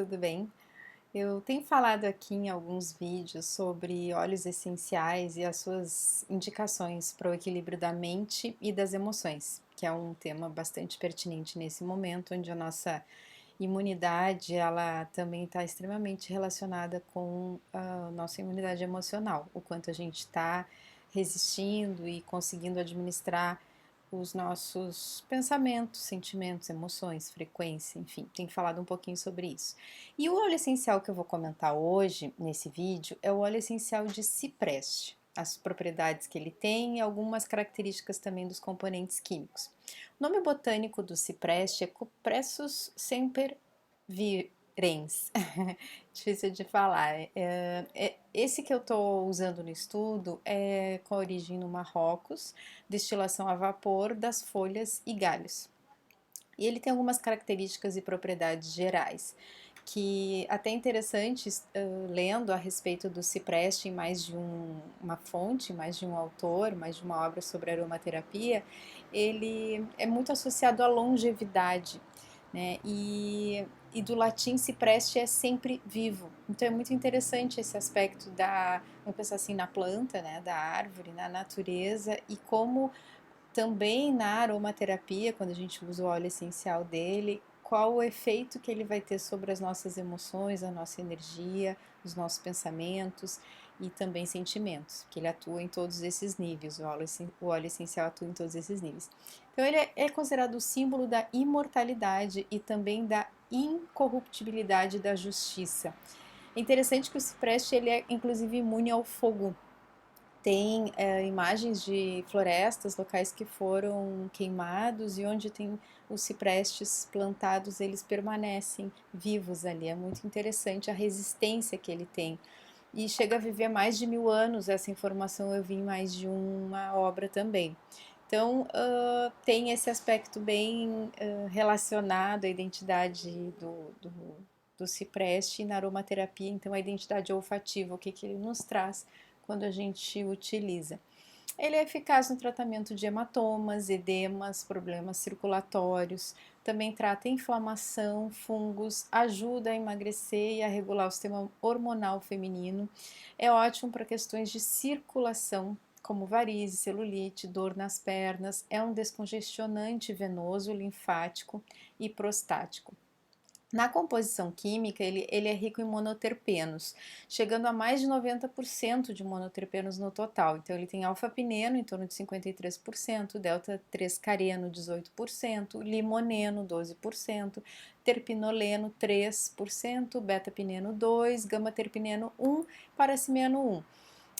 tudo bem? Eu tenho falado aqui em alguns vídeos sobre óleos essenciais e as suas indicações para o equilíbrio da mente e das emoções, que é um tema bastante pertinente nesse momento, onde a nossa imunidade ela também está extremamente relacionada com a nossa imunidade emocional, o quanto a gente está resistindo e conseguindo administrar os nossos pensamentos, sentimentos, emoções, frequência, enfim, tem falado um pouquinho sobre isso. E o óleo essencial que eu vou comentar hoje, nesse vídeo, é o óleo essencial de cipreste, as propriedades que ele tem e algumas características também dos componentes químicos. O nome botânico do cipreste é Cupressus sempervirens. Difícil de falar. Esse que eu estou usando no estudo é com origem no Marrocos, destilação a vapor das folhas e galhos. E ele tem algumas características e propriedades gerais que até interessantes lendo a respeito do cipreste em mais de uma fonte, mais de um autor, mais de uma obra sobre aromaterapia, ele é muito associado à longevidade, né? E do latim cipreste é sempre vivo. Então é muito interessante esse aspecto da, vamos pensar assim, na planta, né, da árvore, na natureza e como também na aromaterapia, quando a gente usa o óleo essencial dele, qual o efeito que ele vai ter sobre as nossas emoções, a nossa energia, os nossos pensamentos e também sentimentos, que ele atua em todos esses níveis, o óleo essencial atua em todos esses níveis. Então ele é considerado o símbolo da imortalidade e também da incorruptibilidade da justiça. É interessante que o cipreste ele é inclusive imune ao fogo, tem imagens de florestas, locais que foram queimados e onde tem os ciprestes plantados, eles permanecem vivos ali. É muito interessante a resistência que ele tem. E chega a viver mais de 1000 anos, essa informação eu vi em mais de uma obra também. Então, tem esse aspecto bem relacionado à identidade do cipreste na aromaterapia, então a identidade olfativa, o que, que ele nos traz quando a gente utiliza. Ele é eficaz no tratamento de hematomas, edemas, problemas circulatórios, também trata inflamação, fungos, ajuda a emagrecer e a regular o sistema hormonal feminino. É ótimo para questões de circulação, como varizes, celulite, dor nas pernas. É um descongestionante venoso, linfático e prostático. Na composição química, ele é rico em monoterpenos, chegando a mais de 90% de monoterpenos no total. Então, ele tem alfa-pineno, em torno de 53%, delta-3-careno, 18%, limoneno, 12%, terpinoleno, 3%, beta-pineno, 2%, gama-terpineno, 1%, paracimeno, 1%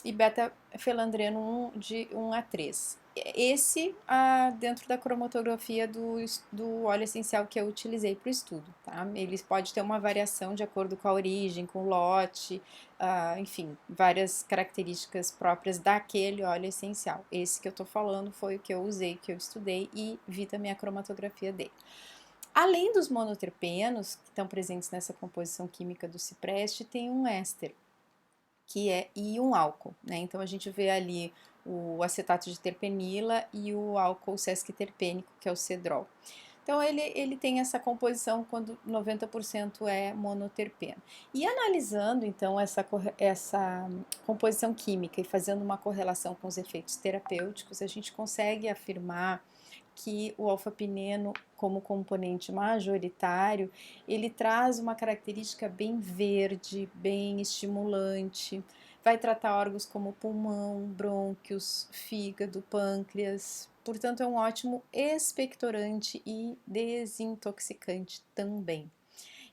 e beta-felandreno de 1 a 3. Esse dentro da cromatografia do óleo essencial que eu utilizei para o estudo. Tá? Ele pode ter uma variação de acordo com a origem, com o lote, enfim, várias características próprias daquele óleo essencial. Esse que eu estou falando foi o que eu usei, que eu estudei e vi também a cromatografia dele. Além dos monoterpenos que estão presentes nessa composição química do cipreste, tem um éster, e um álcool, né? Então a gente vê ali o acetato de terpenila e o álcool sesquiterpênico, que é o cedrol. Então ele tem essa composição quando 90% é monoterpeno. E analisando então essa composição química e fazendo uma correlação com os efeitos terapêuticos, a gente consegue afirmar que o alfa-pineno, como componente majoritário, ele traz uma característica bem verde, bem estimulante, vai tratar órgãos como pulmão, brônquios, fígado, pâncreas. Portanto, é um ótimo expectorante e desintoxicante também.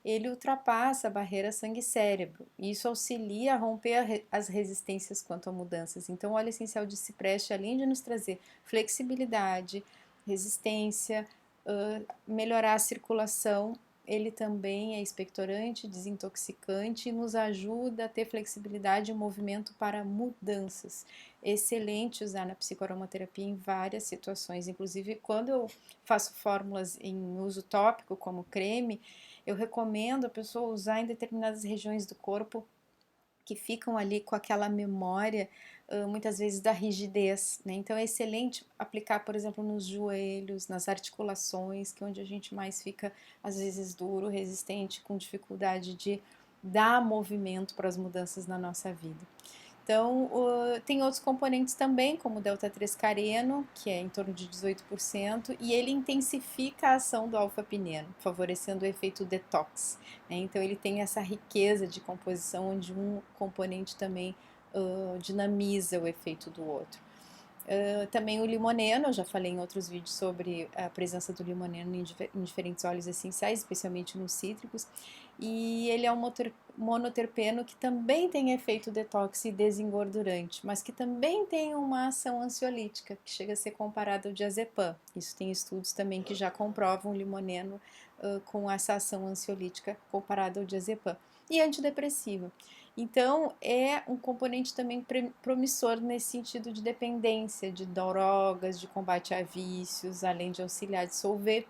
Ele ultrapassa a barreira sangue-cérebro e isso auxilia a romper as resistências quanto a mudanças. Então, o óleo essencial de cipreste, além de nos trazer flexibilidade, resistência, melhorar a circulação, ele também é expectorante, desintoxicante e nos ajuda a ter flexibilidade e movimento para mudanças. Excelente usar na psicoaromaterapia em várias situações, inclusive quando eu faço fórmulas em uso tópico, como creme, eu recomendo a pessoa usar em determinadas regiões do corpo que ficam ali com aquela memória, muitas vezes da rigidez, né? Então é excelente aplicar, por exemplo, nos joelhos, nas articulações, que é onde a gente mais fica, às vezes, duro, resistente, com dificuldade de dar movimento para as mudanças na nossa vida. Então, tem outros componentes também, como o delta-3-careno, que é em torno de 18%, e ele intensifica a ação do alfa-pineno, favorecendo o efeito detox, né? Então, ele tem essa riqueza de composição, onde um componente também dinamiza o efeito do outro. Também o limoneno, eu já falei em outros vídeos sobre a presença do limoneno em diferentes óleos essenciais, especialmente nos cítricos, e ele é um monoterpeno que também tem efeito detox e desengordurante, mas que também tem uma ação ansiolítica, que chega a ser comparado ao diazepam. Isso tem estudos também que já comprovam o limoneno com essa ação ansiolítica comparado ao diazepam. E antidepressiva. Então, é um componente também promissor nesse sentido de dependência, de drogas, de combate a vícios, além de auxiliar a dissolver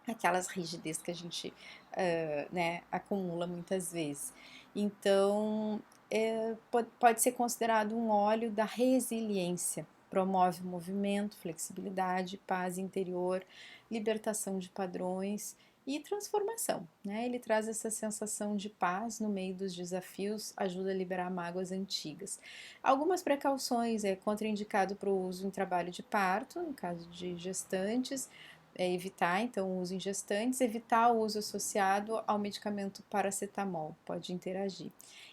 aquelas rigidez que a gente né, acumula muitas vezes. Então, pode ser considerado um óleo da resiliência. Promove o movimento, flexibilidade, paz interior, libertação de padrões e transformação, né? Ele traz essa sensação de paz no meio dos desafios, ajuda a liberar mágoas antigas. Algumas precauções: é contraindicado para o uso em trabalho de parto, no caso de gestantes, evitar então o uso em gestantes, evitar o uso associado ao medicamento paracetamol, pode interagir.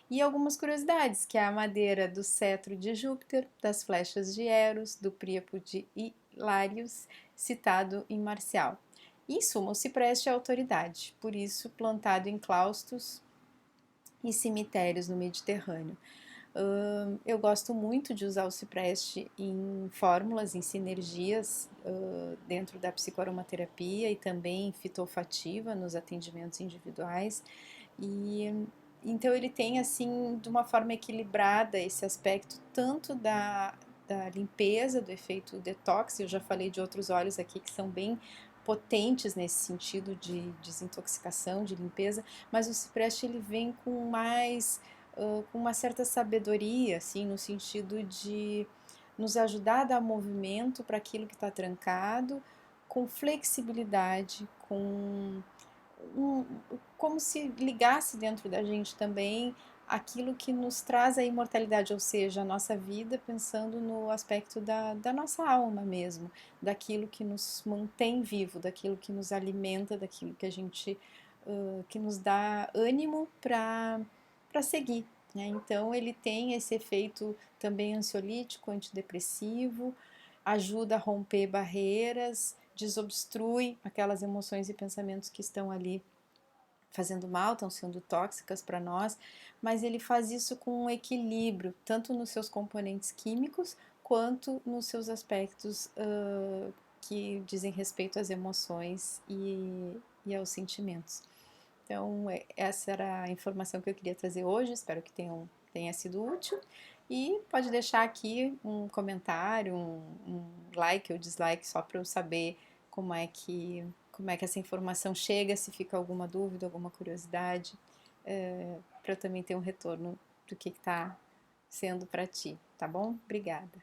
E algumas curiosidades, que é a madeira do cetro de Júpiter, das flechas de Eros, do príapo de Hilários, citado em Marcial. Em suma, o cipreste é autoridade, por isso plantado em claustros e cemitérios no Mediterrâneo. Eu gosto muito de usar o cipreste em fórmulas, em sinergias dentro da psicoaromaterapia e também fitoolfativa nos atendimentos individuais. E então ele tem assim de uma forma equilibrada esse aspecto tanto da limpeza, do efeito detox. Eu já falei de outros óleos aqui que são bem potentes nesse sentido de desintoxicação, de limpeza, mas o cipreste ele vem com uma certa sabedoria, assim, no sentido de nos ajudar a dar movimento para aquilo que está trancado, com flexibilidade, um, como se ligasse dentro da gente também aquilo que nos traz a imortalidade, ou seja, a nossa vida, pensando no aspecto da nossa alma mesmo, daquilo que nos mantém vivo, daquilo que nos alimenta, daquilo que a gente que nos dá ânimo para seguir. Né? Então ele tem esse efeito também ansiolítico, antidepressivo, ajuda a romper barreiras, desobstrui aquelas emoções e pensamentos que estão ali fazendo mal, estão sendo tóxicas para nós, mas ele faz isso com um equilíbrio, tanto nos seus componentes químicos, quanto nos seus aspectos que dizem respeito às emoções e aos sentimentos. Então, essa era a informação que eu queria trazer hoje, espero que tenha sido útil. E pode deixar aqui um comentário, um like ou dislike, só para eu saber como é que essa informação chega, se fica alguma dúvida, alguma curiosidade, para eu também ter um retorno do que está sendo para ti, tá bom? Obrigada.